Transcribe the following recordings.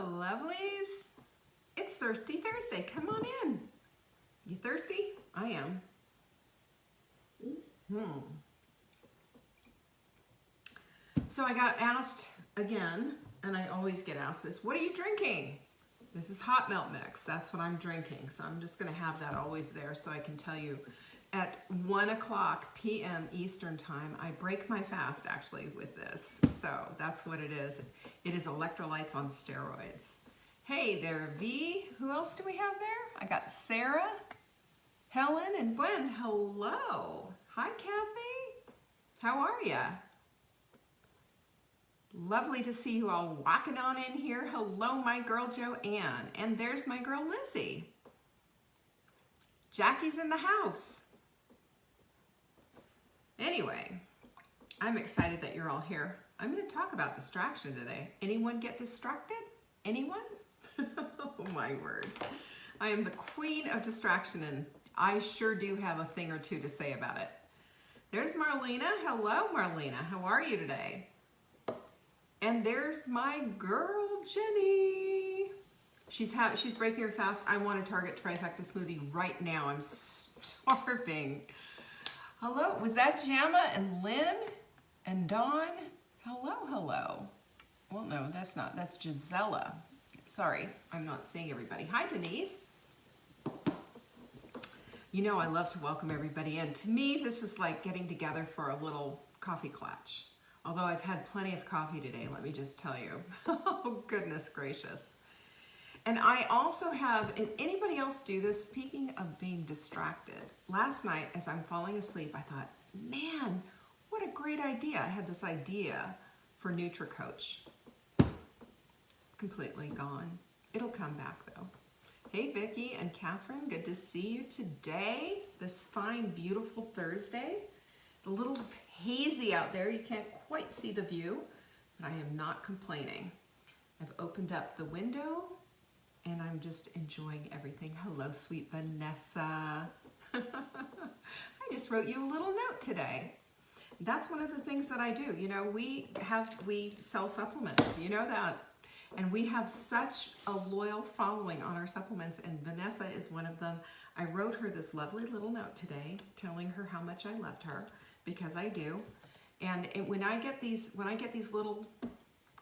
lovelies. It's Thirsty Thursday. Come on in. You thirsty? I am. So I got asked again, and I always get asked this, what are you drinking? This is hot melt mix. That's what I'm drinking. So I'm just going to have that always there so I can tell you. At 1:00 p.m. Eastern time, I break my fast actually with this. So that's what it is. It is electrolytes on steroids. Hey there, V. Who else do we have there? I got Sarah, Helen, and Gwen. Hello. Hi, Kathy. How are ya? Lovely to see you all walking on in here. Hello, my girl Joanne. And there's my girl Lizzie. Jackie's in the house. Anyway, I'm excited that you're all here. I'm going to talk about distraction today. Anyone get distracted? Anyone? Oh my word. I am the queen of distraction, and I sure do have a thing or two to say about it. There's Marlena. Hello, Marlena. How are you today? And there's my girl, Jenny. She's breaking her fast. I want a Target trifecta smoothie right now. I'm starving. Hello, was that Jamma and Lynn and Dawn? Hello, hello. Well, no, that's not. That's Gisela. Sorry, I'm not seeing everybody. Hi, Denise. You know I love to welcome everybody in. To me, this is like getting together for a little coffee clutch. Although I've had plenty of coffee today, let me just tell you. Oh, goodness gracious. And I also have, and anybody else do this, speaking of being distracted, last night as I'm falling asleep, I thought, man, what a great idea. I had this idea for NutriCoach. Completely gone. It'll come back though. Hey, Vicki and Catherine, good to see you today. This fine, beautiful Thursday. A little hazy out there. You can't quite see the view, but I am not complaining. I've opened up the window and I'm just enjoying everything. Hello, sweet Vanessa. I just wrote you a little note today. That's one of the things that I do. You know, we sell supplements, you know that. And we have such a loyal following on our supplements, and Vanessa is one of them. I wrote her this lovely little note today telling her how much I loved her, because I do. And when I get these little,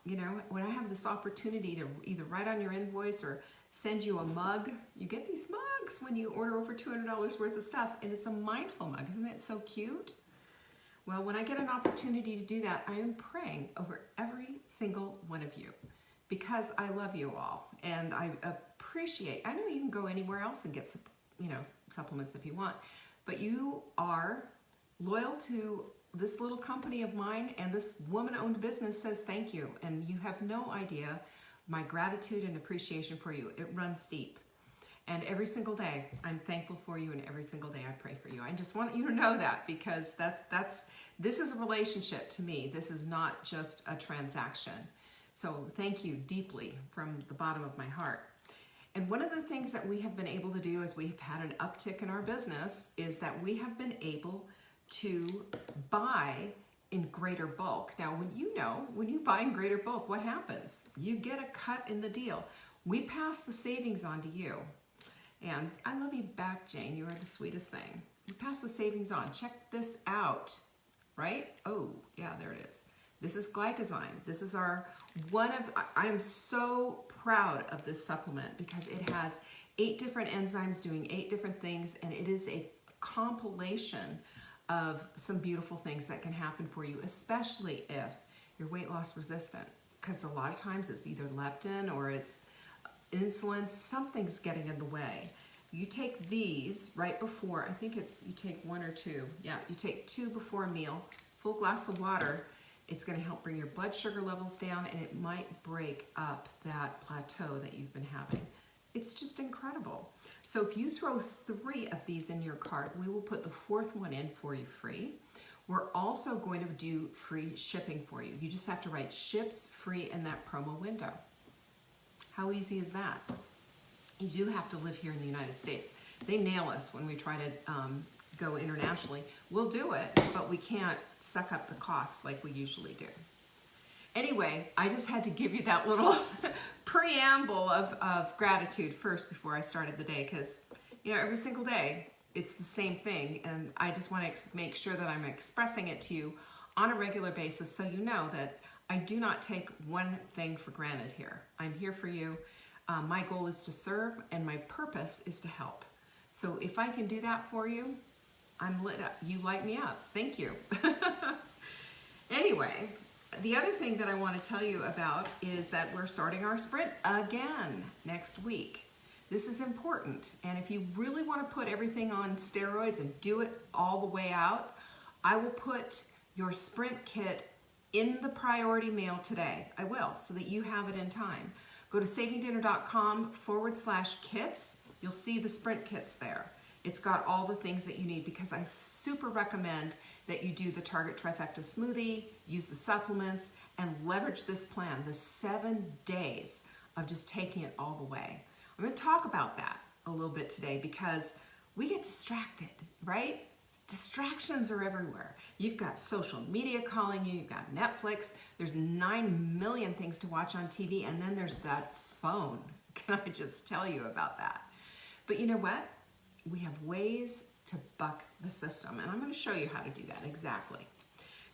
you know, when I have this opportunity to either write on your invoice or send you a mug, you get these mugs when you order over $200 worth of stuff, and it's a mindful mug. Isn't it so cute? Well, when I get an opportunity to do that, I am praying over every single one of you, because I love you all, and I appreciate, I know you can go anywhere else and get, you know, supplements if you want, but you are loyal to this little company of mine, and this woman-owned business says thank you, and you have no idea my gratitude and appreciation for you. It runs deep, and every single day I'm thankful for you, and every single day I pray for you. I just want you to know that, because this is a relationship to me. This is not just a transaction. So thank you deeply from the bottom of my heart. And one of the things that we have been able to do as we've had an uptick in our business is that we have been able to buy in greater bulk. Now, when you buy in greater bulk, what happens? You get a cut in the deal. We pass the savings on to you. And I love you back, Jane. You are the sweetest thing. We pass the savings on. Check this out, right? Oh, yeah, there it is. This is Glycozyme. This is I'm so proud of this supplement because it has 8 different enzymes doing 8 different things, and it is a compilation of some beautiful things that can happen for you, especially if you're weight loss resistant, because a lot of times it's either leptin or it's insulin, something's getting in the way. You take these right before, I think you take 1 or 2. Yeah, you take 2 before a meal, full glass of water. It's going to help bring your blood sugar levels down, and it might break up that plateau that you've been having. It's just incredible. So if you throw 3 of these in your cart, we will put the 4th one in for you free. We're also going to do free shipping for you. You just have to write ships free in that promo window. How easy is that? You do have to live here in the United States. They nail us when we try to go internationally. We'll do it, but we can't suck up the costs like we usually do. Anyway, I just had to give you that little preamble of gratitude first before I started the day, because, you know, every single day it's the same thing, and I just want to make sure that I'm expressing it to you on a regular basis so you know that I do not take one thing for granted here. I'm here for you. My goal is to serve, and my purpose is to help. So if I can do that for you, I'm lit up. You light me up. Thank you. Anyway, the other thing that I want to tell you about is that we're starting our sprint again next week. This is important, and if you really want to put everything on steroids and do it all the way out, I will put your sprint kit in the priority mail today. I will, so that you have it in time. Go to savingdinner.com/kits. You'll see the sprint kits there. It's got all the things that you need, because I super recommend that you do the Target Trifecta smoothie, use the supplements, and leverage this plan, the 7 days of just taking it all the way. I'm going to talk about that a little bit today, because we get distracted, right? Distractions are everywhere. You've got social media calling you, you've got Netflix, there's 9 million things to watch on TV, and then there's that phone. Can I just tell you about that? But you know what? We have ways to buck the system, and I'm going to show you how to do that exactly.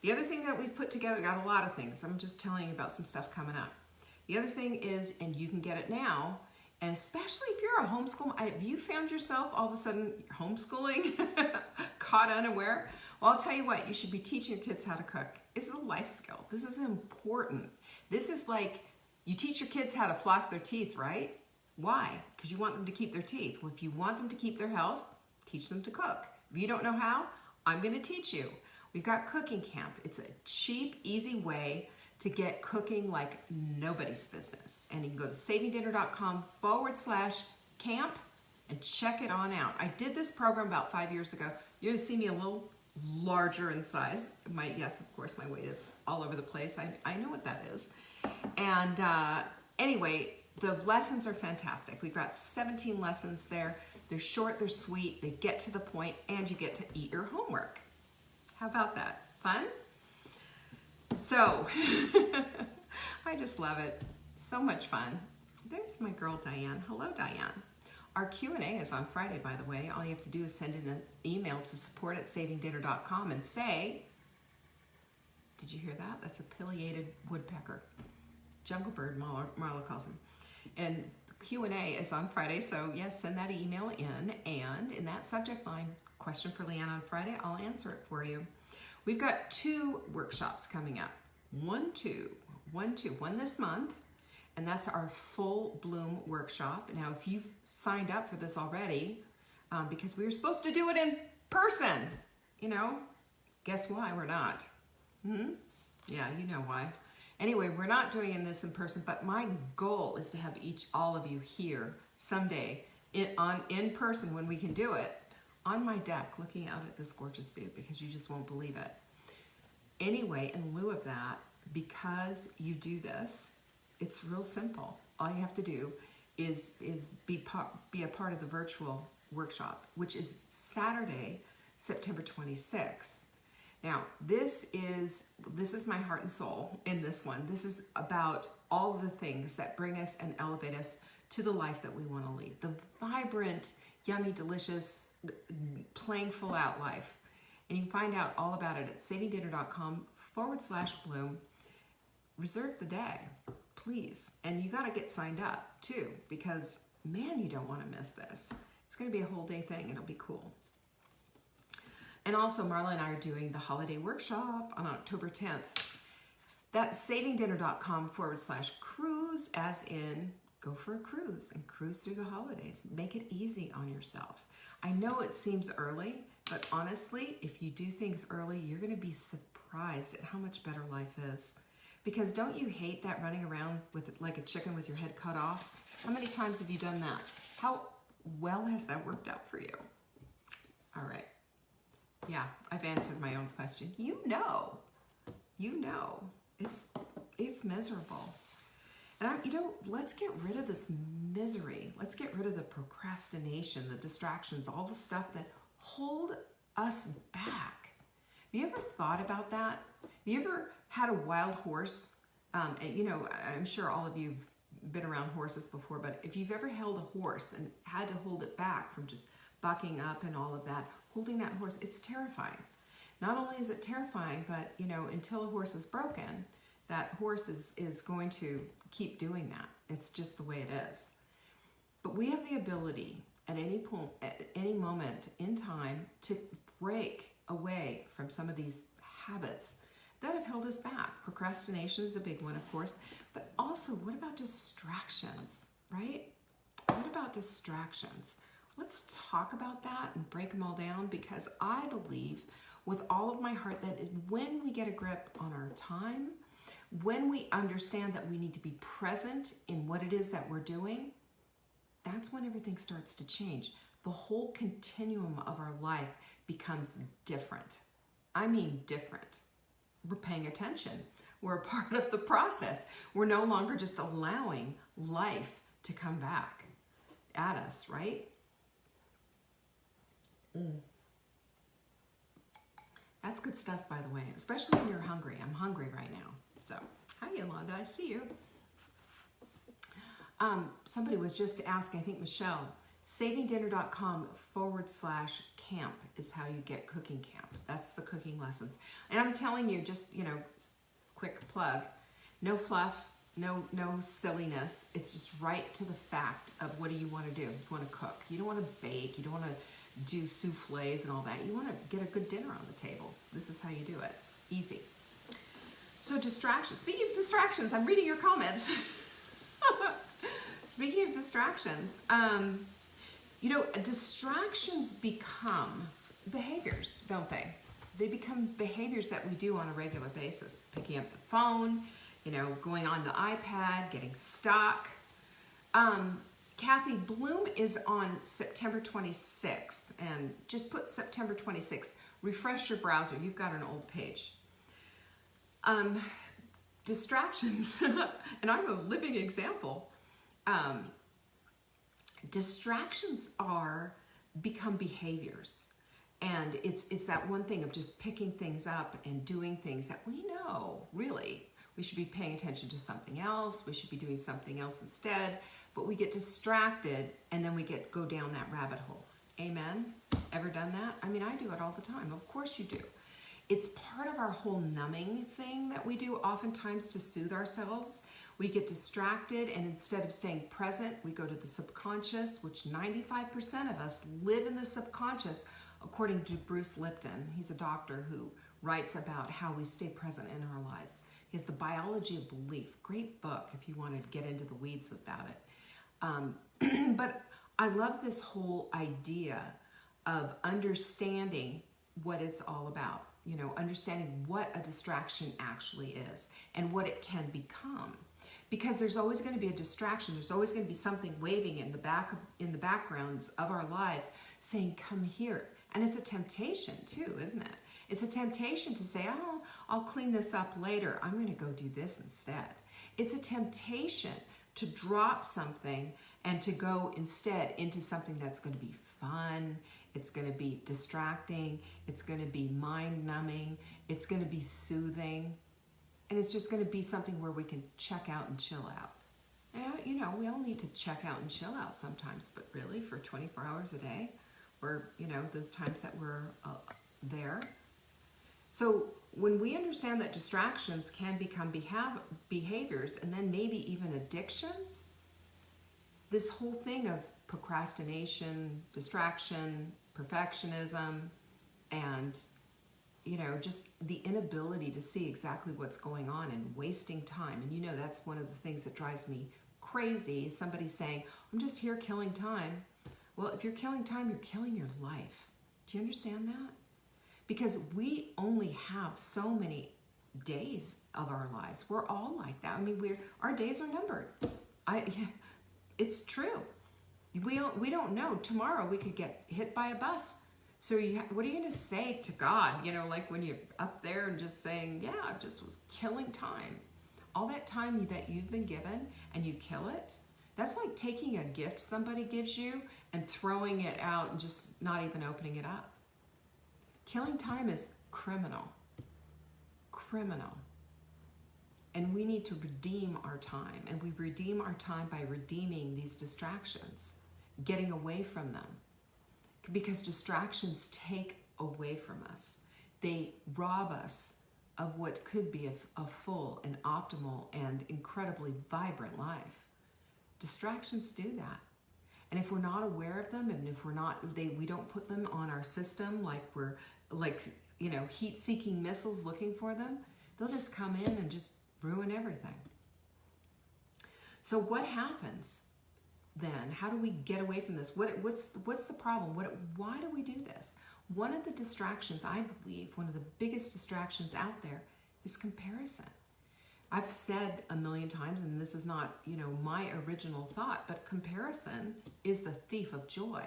The other thing that we've put together, we got a lot of things. I'm just telling you about some stuff coming up. The other thing is, and you can get it now, and especially if you're a homeschool, have you found yourself all of a sudden homeschooling, caught unaware? Well, I'll tell you what, you should be teaching your kids how to cook. This is a life skill. This is important. This is like, you teach your kids how to floss their teeth, right? Why? Because you want them to keep their teeth. Well, if you want them to keep their health, teach them to cook. If you don't know how, I'm going to teach you. We've got Cooking Camp. It's a cheap, easy way to get cooking like nobody's business. And you can go to savingdinner.com/camp and check it on out. I did this program about 5 years ago. You're going to see me a little larger in size. Yes, of course, my weight is all over the place. I know what that is. And anyway, the lessons are fantastic. We've got 17 lessons there. They're short, they're sweet, they get to the point, and you get to eat your homework. How about that? Fun? So, I just love it. So much fun. There's my girl, Diane. Hello, Diane. Our Q&A is on Friday, by the way. All you have to do is send in an email to support@savingdinner.com and say, did you hear that? That's a pileated woodpecker. Jungle bird, Marla calls him. And Q&A is on Friday, so yes, send that email in, and in that subject line, question for Leanne on Friday, I'll answer it for you. We've got 2 workshops coming up. One this month, and that's our Full Bloom workshop. Now, if you've signed up for this already, because we were supposed to do it in person, you know, guess why we're not? Yeah, you know why. Anyway, we're not doing this in person, but my goal is to have all of you here someday in person when we can do it, on my deck looking out at this gorgeous view, because you just won't believe it. Anyway, in lieu of that, because you do this, it's real simple. All you have to do is be a part of the virtual workshop, which is Saturday, September 26th. Now, this is my heart and soul in this one. This is about all of the things that bring us and elevate us to the life that we want to lead. The vibrant, yummy, delicious, playing full out life. And you can find out all about it at savingdinner.com/bloom. Reserve the day, please. And you got to get signed up too, because man, you don't want to miss this. It's going to be a whole day thing. It'll be cool. And also, Marla and I are doing the holiday workshop on October 10th. That's savingdinner.com/cruise, as in go for a cruise and cruise through the holidays. Make it easy on yourself. I know it seems early, but honestly, if you do things early, you're going to be surprised at how much better life is. Because don't you hate that running around with like a chicken with your head cut off? How many times have you done that? How well has that worked out for you? All right. Yeah, I've answered my own question. You know, it's miserable. And let's get rid of this misery. Let's get rid of the procrastination, the distractions, all the stuff that hold us back. Have you ever thought about that? Have you ever had a wild horse And, you know, I'm sure all of you have been around horses before, but if you've ever held a horse and had to hold it back from just bucking up and all of that, holding that horse, it's terrifying. Not only is it terrifying, but, you know, until a horse is broken, that horse is going to keep doing that. It's just the way it is. But we have the ability at any moment in time to break away from some of these habits that have held us back. Procrastination is a big one, of course, but also what about distractions, right? What about distractions? Let's talk about that and break them all down, because I believe with all of my heart that when we get a grip on our time, when we understand that we need to be present in what it is that we're doing, that's when everything starts to change. The whole continuum of our life becomes different. I mean different. We're paying attention. We're a part of the process. We're no longer just allowing life to come back at us, right? That's good stuff, by the way, especially when you're hungry. I'm hungry right now. So, hi Yolanda, I see you. Somebody was just asking, I think Michelle, savingdinner.com/camp is how you get cooking camp. That's the cooking lessons. And I'm telling you, just, you know, quick plug, no fluff, no silliness. It's just right to the fact of what do you want to do. You want to cook. You don't want to bake. You don't want to do souffles and all that. You want to get a good dinner on the table. This is how you do it. Easy. So distractions. Speaking of distractions, I'm reading your comments. Speaking of distractions, you know, distractions become behaviors, don't they? They become behaviors that we do on a regular basis. Picking up the phone, you know, going on the iPad, getting stuck. Kathy, Bloom is on September 26th, and just put September 26th. Refresh your browser. You've got an old page. Distractions, and I'm a living example. Distractions become behaviors, and it's that one thing of just picking things up and doing things that we know really we should be paying attention to something else. We should be doing something else instead, but we get distracted and then we go down that rabbit hole. Amen? Ever done that? I mean, I do it all the time. Of course you do. It's part of our whole numbing thing that we do oftentimes to soothe ourselves. We get distracted, and instead of staying present, we go to the subconscious, which 95% of us live in the subconscious, according to Bruce Lipton. He's a doctor who writes about how we stay present in our lives. He has The Biology of Belief. Great book if you want to get into the weeds about it. But I love this whole idea of understanding what it's all about. You know, understanding what a distraction actually is and what it can become. Because there's always going to be a distraction. There's always going to be something waving in the backgrounds of our lives saying, come here. And it's a temptation too, isn't it? It's a temptation to say, oh, I'll clean this up later. I'm going to go do this instead. It's a temptation to drop something and to go instead into something that's going to be fun. It's going to be distracting. It's going to be mind-numbing. It's going to be soothing. And it's just going to be something where we can check out and chill out. And, you know, we all need to check out and chill out sometimes, but really for 24 hours a day, or, you know, those times that we're there. So when we understand that distractions can become behaviors and then maybe even addictions, this whole thing of procrastination, distraction, perfectionism, and, you know, just the inability to see exactly what's going on and wasting time. And you know, that's one of the things that drives me crazy. Somebody saying, I'm just here killing time. Well, if you're killing time, you're killing your life. Do you understand that? Because we only have so many days of our lives. We're all like that. I mean, our days are numbered. It's true. We don't know. Tomorrow we could get hit by a bus. So what are you going to say to God? You know, like when you're up there and just saying, yeah, I just was killing time. All that time that you've been given and you kill it, that's like taking a gift somebody gives you and throwing it out and just not even opening it up. Killing time is criminal. Criminal. And we need to redeem our time. And we redeem our time by redeeming these distractions, getting away from them. Because distractions take away from us. They rob us of what could be a full and optimal and incredibly vibrant life. Distractions do that. And if we're not aware of them, and if we don't put them on our system like we're heat-seeking missiles looking for them, they'll just come in and just ruin everything. So what happens then? How do we get away from this? What's the problem? Why do we do this? One of the distractions, I believe, one of the biggest distractions out there is comparison. I've said a million times, and this is not, my original thought, but comparison is the thief of joy.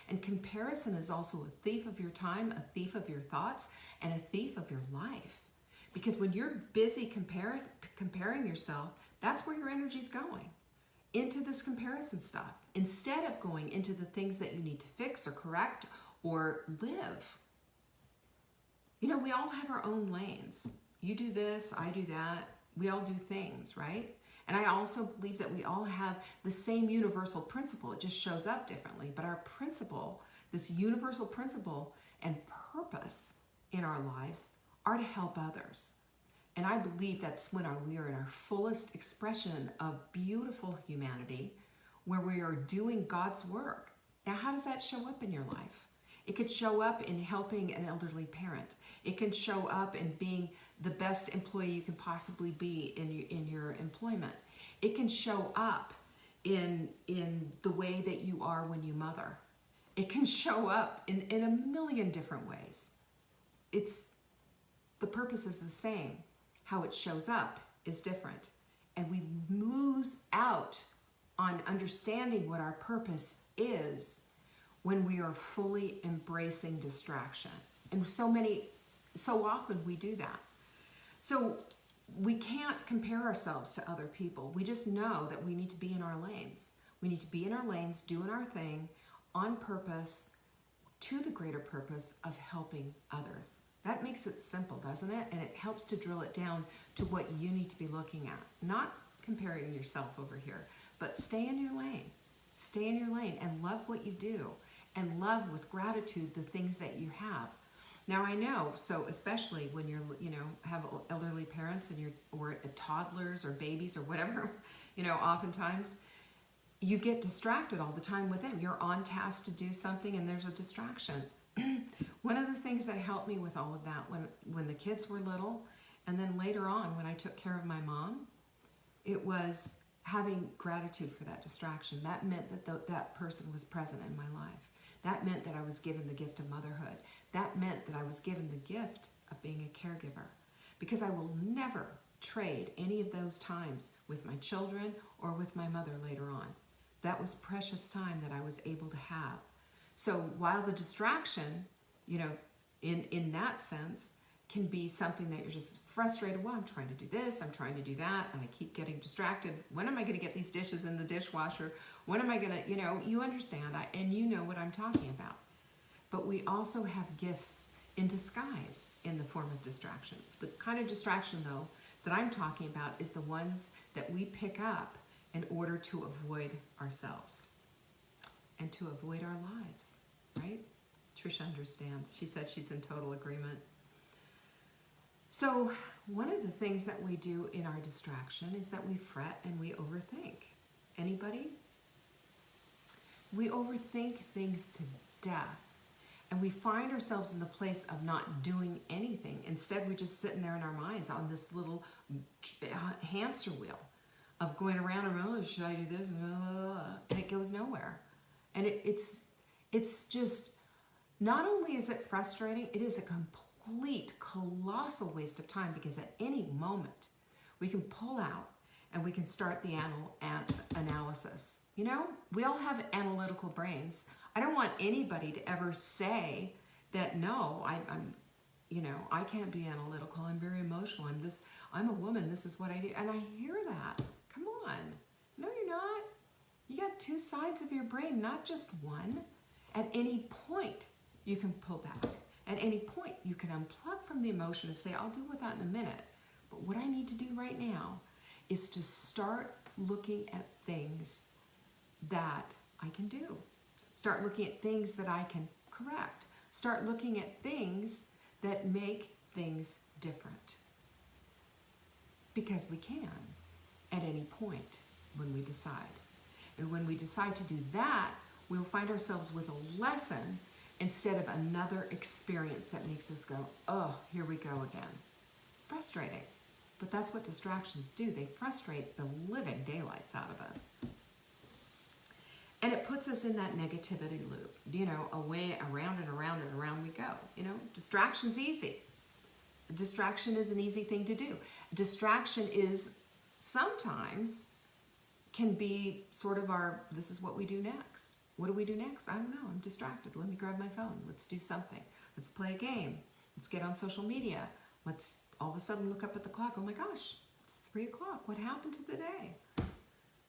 And comparison is also a thief of your time, a thief of your thoughts, and a thief of your life. Because when you're busy comparing yourself, that's where your energy's going, into this comparison stuff, instead of going into the things that you need to fix or correct or live. We all have our own lanes. You do this, I do that. We all do things, right? And I also believe that we all have the same universal principle. It just shows up differently. But our principle, this universal principle and purpose in our lives are to help others. And I believe that's when we are in our fullest expression of beautiful humanity, where we are doing God's work. Now, how does that show up in your life? It could show up in helping an elderly parent. It can show up in being the best employee you can possibly be in your employment. It can show up in the way that you are when you mother. It can show up in a million different ways. The purpose is the same. How it shows up is different. And we lose out on understanding what our purpose is when we are fully embracing distraction. And so often we do that. So we can't compare ourselves to other people. We just know that we need to be in our lanes. We need to be in our lanes, doing our thing on purpose, to the greater purpose of helping others. That makes it simple, doesn't it? And it helps to drill it down to what you need to be looking at. Not comparing yourself over here, but stay in your lane. Stay in your lane and love what you do. And love with gratitude the things that you have. Now I know, so especially when you're, have elderly parents and or toddlers or babies or whatever, oftentimes you get distracted all the time with them. You're on task to do something and there's a distraction. One of the things that helped me with all of that when the kids were little, and then later on when I took care of my mom, it was having gratitude for that distraction. That meant that that person was present in my life. That meant that I was given the gift of motherhood. That meant that I was given the gift of being a caregiver. Because I will never trade any of those times with my children or with my mother later on. That was precious time that I was able to have. So while the distraction, in that sense, can be something that you're just frustrated. Well, I'm trying to do this, I'm trying to do that, and I keep getting distracted. When am I going to get these dishes in the dishwasher? When am I going to, you understand, and you know what I'm talking about. But we also have gifts in disguise in the form of distraction. The kind of distraction, though, that I'm talking about is the ones that we pick up in order to avoid ourselves and to avoid our lives, right? Trisha understands. She said she's in total agreement. So one of the things that we do in our distraction is that we fret and we overthink. Anybody? We overthink things to death. And we find ourselves in the place of not doing anything. Instead, we're just sitting there in our minds on this little hamster wheel of going around and around, should I do this? And it goes nowhere. And it's just, not only is it frustrating, it is a complete, colossal waste of time, because at any moment we can pull out and we can start the analysis. We all have analytical brains. I don't want anybody to ever say that, no, I can't be analytical. I'm very emotional. I'm a woman. This is what I do. And I hear that. Come on. No, you're not. You got two sides of your brain, not just one. At any point, you can pull back. At any point, you can unplug from the emotion and say, I'll deal with that in a minute. But what I need to do right now is to start looking at things that I can do. Start looking at things that I can correct. Start looking at things that make things different. Because we can at any point when we decide. And when we decide to do that, we'll find ourselves with a lesson instead of another experience that makes us go, oh, here we go again. Frustrating. But that's what distractions do. They frustrate the living daylights out of us. And it puts us in that negativity loop, away, around and around and around we go. Distraction's easy. Distraction is an easy thing to do. Distraction is sometimes can be sort of this is what we do next. What do we do next? I don't know. I'm distracted. Let me grab my phone. Let's do something. Let's play a game. Let's get on social media. Let's all of a sudden look up at the clock. Oh my gosh, it's 3 o'clock. What happened to the day?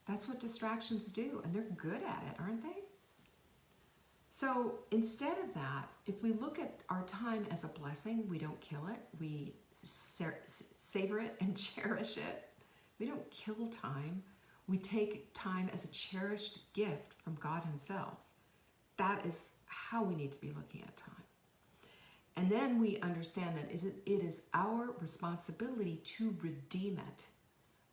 That's what distractions do, and they're good at it, aren't they? So instead of that, if we look at our time as a blessing, we don't kill it. We savor it and cherish it. We don't kill time. We take time as a cherished gift from God Himself. That is how we need to be looking at time. And then we understand that it is our responsibility to redeem it.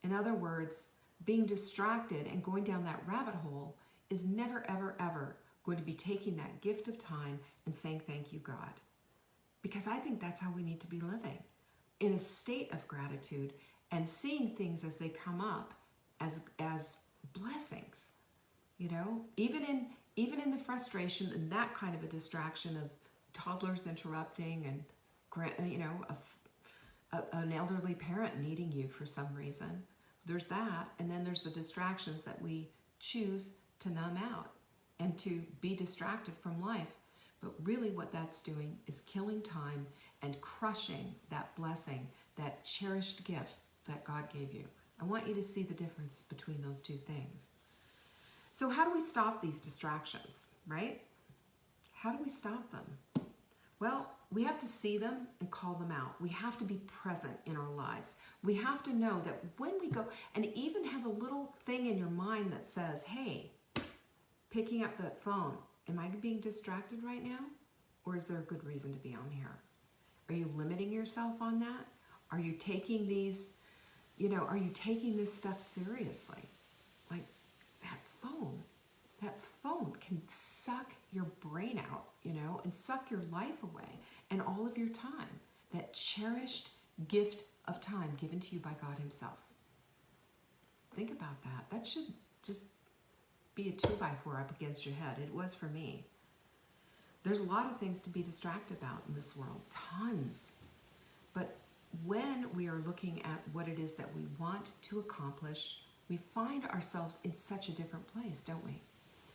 In other words, being distracted and going down that rabbit hole is never, ever, ever going to be taking that gift of time and saying, thank you, God. Because I think that's how we need to be living, in a state of gratitude and seeing things as they come up as blessings. Even in the frustration and that kind of a distraction of toddlers interrupting and an elderly parent needing you for some reason. There's that, and then there's the distractions that we choose to numb out and to be distracted from life. But really what that's doing is killing time and crushing that blessing, that cherished gift that God gave you. I want you to see the difference between those two things. So how do we stop these distractions, right? How do we stop them? Well, we have to see them and call them out. We have to be present in our lives. We have to know that when we go, and even have a little thing in your mind that says, hey, picking up that phone, am I being distracted right now? Or is there a good reason to be on here? Are you limiting yourself on that? Are you taking these, are you taking this stuff seriously? Like that phone can suck your brain out, and suck your life away and all of your time, that cherished gift of time given to you by God Himself. Think about that. That should just be a 2x4 up against your head. It was for me. There's a lot of things to be distracted about in this world, tons. But when we are looking at what it is that we want to accomplish, we find ourselves in such a different place, don't we?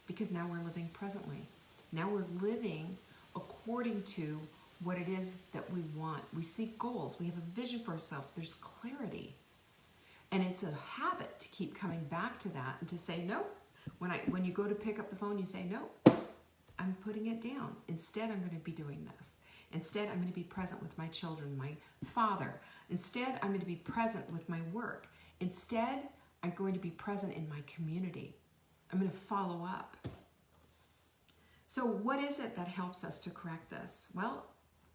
Because now we're living presently. Now we're living according to what it is that we want. We seek goals. We have a vision for ourselves. There's clarity. And it's a habit to keep coming back to that and to say, no. When you go to pick up the phone, you say, no, I'm putting it down. Instead, I'm going to be doing this. Instead, I'm going to be present with my children, my father. Instead, I'm going to be present with my work. Instead, I'm going to be present in my community. I'm going to follow up. So what is it that helps us to correct this? Well,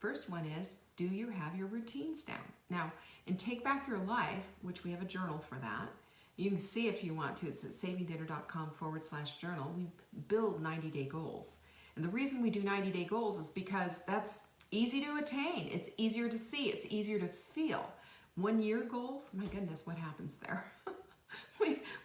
first one is, do you have your routines down? Now, in Take Back Your Life, which we have a journal for that, you can see if you want to, it's at savingdinner.com/journal. We build 90-day goals. And the reason we do 90-day goals is because that's easy to attain. It's easier to see. It's easier to feel. 1-year goals, my goodness, what happens there?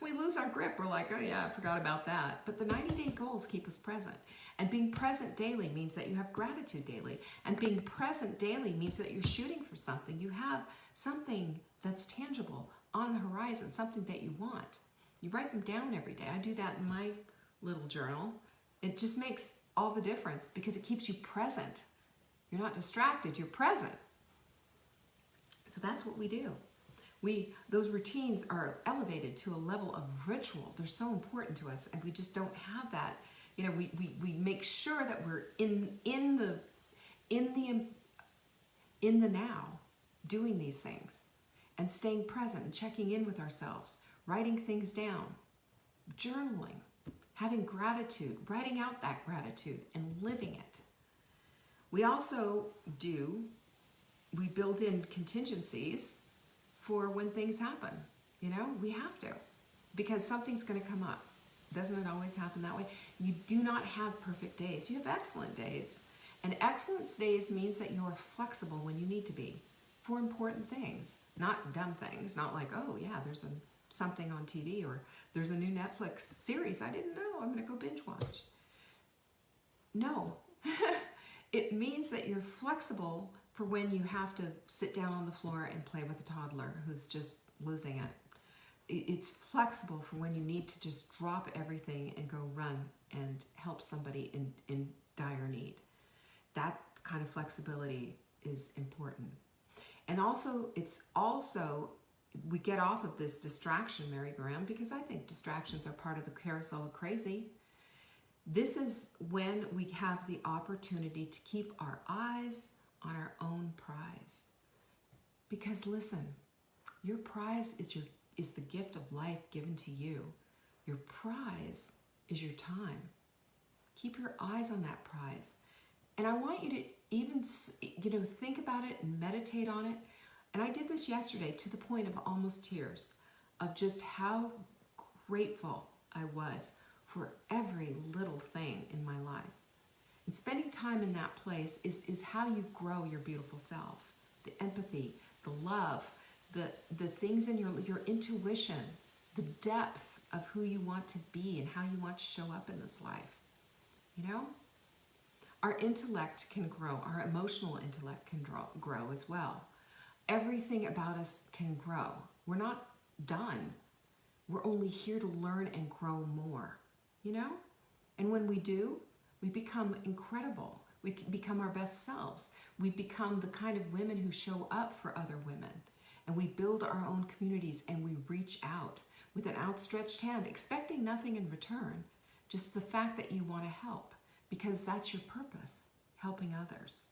we lose our grip. We're like, oh yeah, I forgot about that. But the 90-day goals keep us present. And being present daily means that you have gratitude daily. And being present daily means that you're shooting for something. You have something that's tangible on the horizon, something that you want. You write them down every day. I do that in my little journal. It just makes all the difference because it keeps you present. You're not distracted, you're present. So that's what we do. Those routines are elevated to a level of ritual. They're so important to us, and we just don't have that. We make sure that we're in the now doing these things. and staying present and checking in with ourselves, writing things down, journaling, having gratitude, writing out that gratitude and living it. We also we build in contingencies for when things happen. You know, we have to, because something's going to come up. Doesn't it always happen that way? You do not have perfect days. You have excellent days. And excellent days means that you're flexible when you need to be for important things, not dumb things, not like, oh yeah, there's something on TV, or there's a new Netflix series I didn't know, I'm going to go binge watch. No, it means that you're flexible for when you have to sit down on the floor and play with a toddler who's just losing it. It's flexible for when you need to just drop everything and go run and help somebody in dire need. That kind of flexibility is important. And also, we get off of this distraction merry-go-round, because I think distractions are part of the carousel of crazy. This is when we have the opportunity to keep our eyes on our own prize. Because listen, your prize is the gift of life given to you. Your prize is your time. Keep your eyes on that prize. And I want you to even, think about it and meditate on it. And I did this yesterday to the point of almost tears, of just how grateful I was for every little thing in my life. And spending time in that place is how you grow your beautiful self. The empathy, the love, the things in your intuition, the depth of who you want to be and how you want to show up in this life. You know? Our intellect can grow. Our emotional intellect can grow as well. Everything about us can grow. We're not done. We're only here to learn and grow more, you know? And when we do, we become incredible. We become our best selves. We become the kind of women who show up for other women. And we build our own communities, and we reach out with an outstretched hand, expecting nothing in return. Just the fact that you want to help, because that's your purpose, helping others.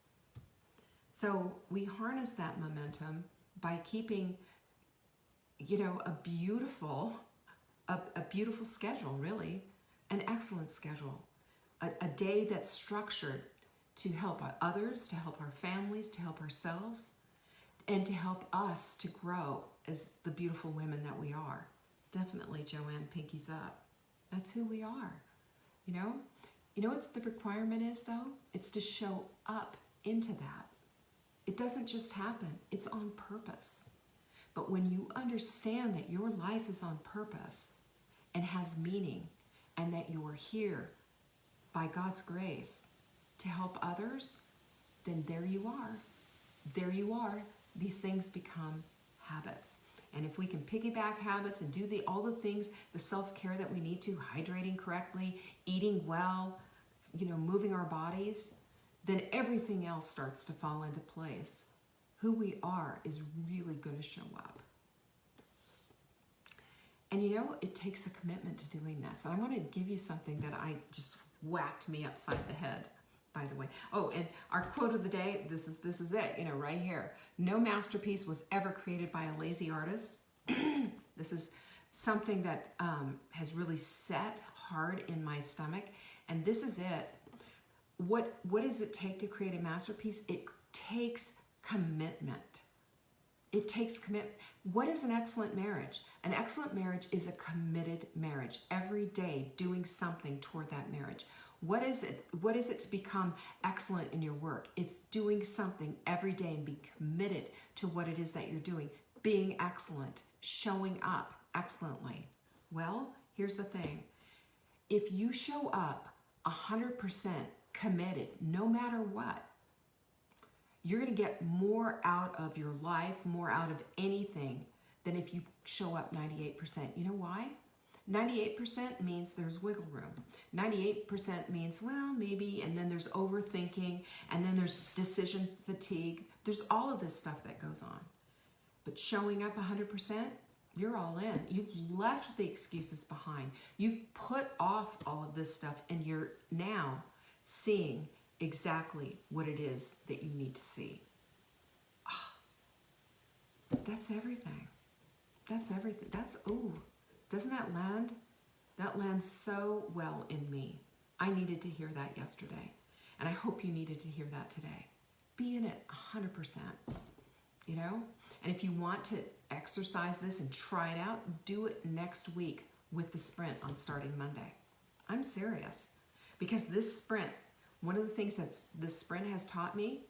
So we harness that momentum by keeping, a beautiful schedule, really, an excellent schedule, a day that's structured to help others, to help our families, to help ourselves, and to help us to grow as the beautiful women that we are. Definitely, Joanne, pinkies up. That's who we are, You know what the requirement is, though? It's to show up into that. It doesn't just happen. It's on purpose. But when you understand that your life is on purpose and has meaning, and that you are here by God's grace to help others, then there you are. There you are. These things become habits. And if we can piggyback habits and do all the things, the self-care that we need to, hydrating correctly, eating well, moving our bodies, then everything else starts to fall into place. Who we are is really going to show up. And it takes a commitment to doing this. And I want to give you something that I just whacked me upside the head, by the way. Oh, and our quote of the day, this is it, right here. No masterpiece was ever created by a lazy artist. This is something that has really set hard in my stomach. And this is it. What does it take to create a masterpiece? It takes commitment. It takes commitment. What is an excellent marriage? An excellent marriage is a committed marriage. Every day doing something toward that marriage. What is it? What is it to become excellent in your work? It's doing something every day and be committed to what it is that you're doing. Being excellent, showing up excellently. Well, here's the thing. If you show up 100% committed, no matter what, you're going to get more out of your life, more out of anything than if you show up 98%. You know why? 98% means there's wiggle room. 98% means, well, maybe, and then there's overthinking, and then there's decision fatigue. There's all of this stuff that goes on. But showing up 100%, you're all in. You've left the excuses behind. You've put off all of this stuff, and you're now seeing exactly what it is that you need to see. That's everything. That's everything. That's, ooh, doesn't that land? That lands so well in me. I needed to hear that yesterday. And I hope you needed to hear that today. Be in it 100%, you know? And if you want to exercise this and try it out, do it next week with the sprint on starting Monday. I'm serious. Because this sprint, one of the things that this sprint has taught me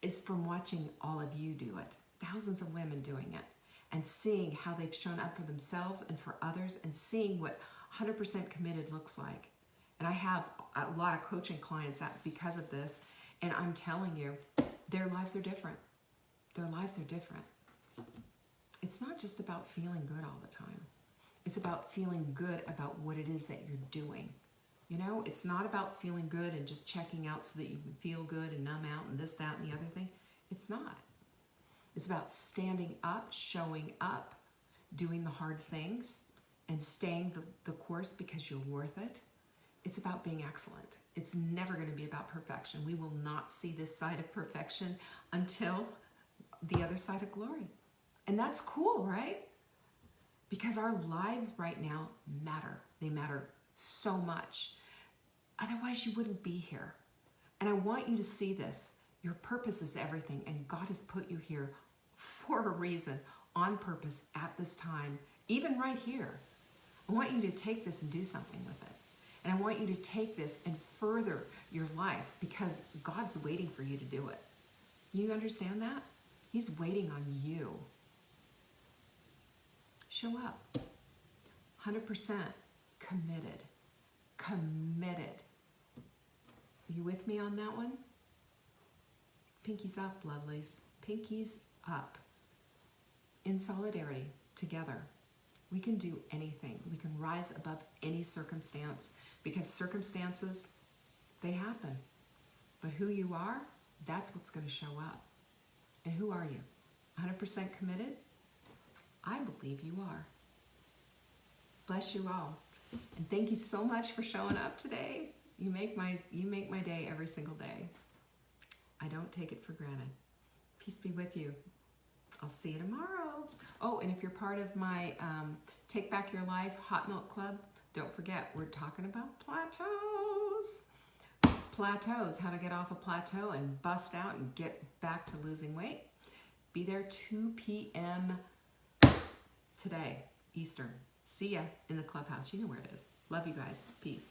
is from watching all of you do it. Thousands of women doing it. And seeing how they've shown up for themselves and for others, and seeing what 100% committed looks like. And I have a lot of coaching clients because of this, and I'm telling you, their lives are different. Their lives are different. It's not just about feeling good all the time. It's about feeling good about what it is that you're doing. You know, it's not about feeling good and just checking out so that you can feel good and numb out and this, that, and the other thing. It's not. It's about standing up, showing up, doing the hard things, and staying the course because you're worth it. It's about being excellent. It's never going to be about perfection. We will not see this side of perfection until the other side of glory. And that's cool, right? Because our lives right now matter. They matter so much. Otherwise, you wouldn't be here. And I want you to see this. Your purpose is everything, and God has put you here for a reason, on purpose, at this time, even right here. I want you to take this and do something with it. And I want you to take this and further your life, because God's waiting for you to do it. You understand that? He's waiting on you. Show up. 100% committed. Committed. Are you with me on that one? Pinkies up, lovelies. Pinkies up. In solidarity, together. We can do anything. We can rise above any circumstance, because circumstances, they happen. But who you are, that's what's going to show up. And who are you? 100% committed? I believe you are. Bless you all. And thank you so much for showing up today. You make my day every single day. I don't take it for granted. Peace be with you. I'll see you tomorrow. Oh, and if you're part of my Take Back Your Life Hot Milk Club, don't forget, we're talking about plateaus. Plateaus, how to get off a plateau and bust out and get back to losing weight. Be there 2 p.m. today, Eastern. See ya in the clubhouse. You know where it is. Love you guys. Peace.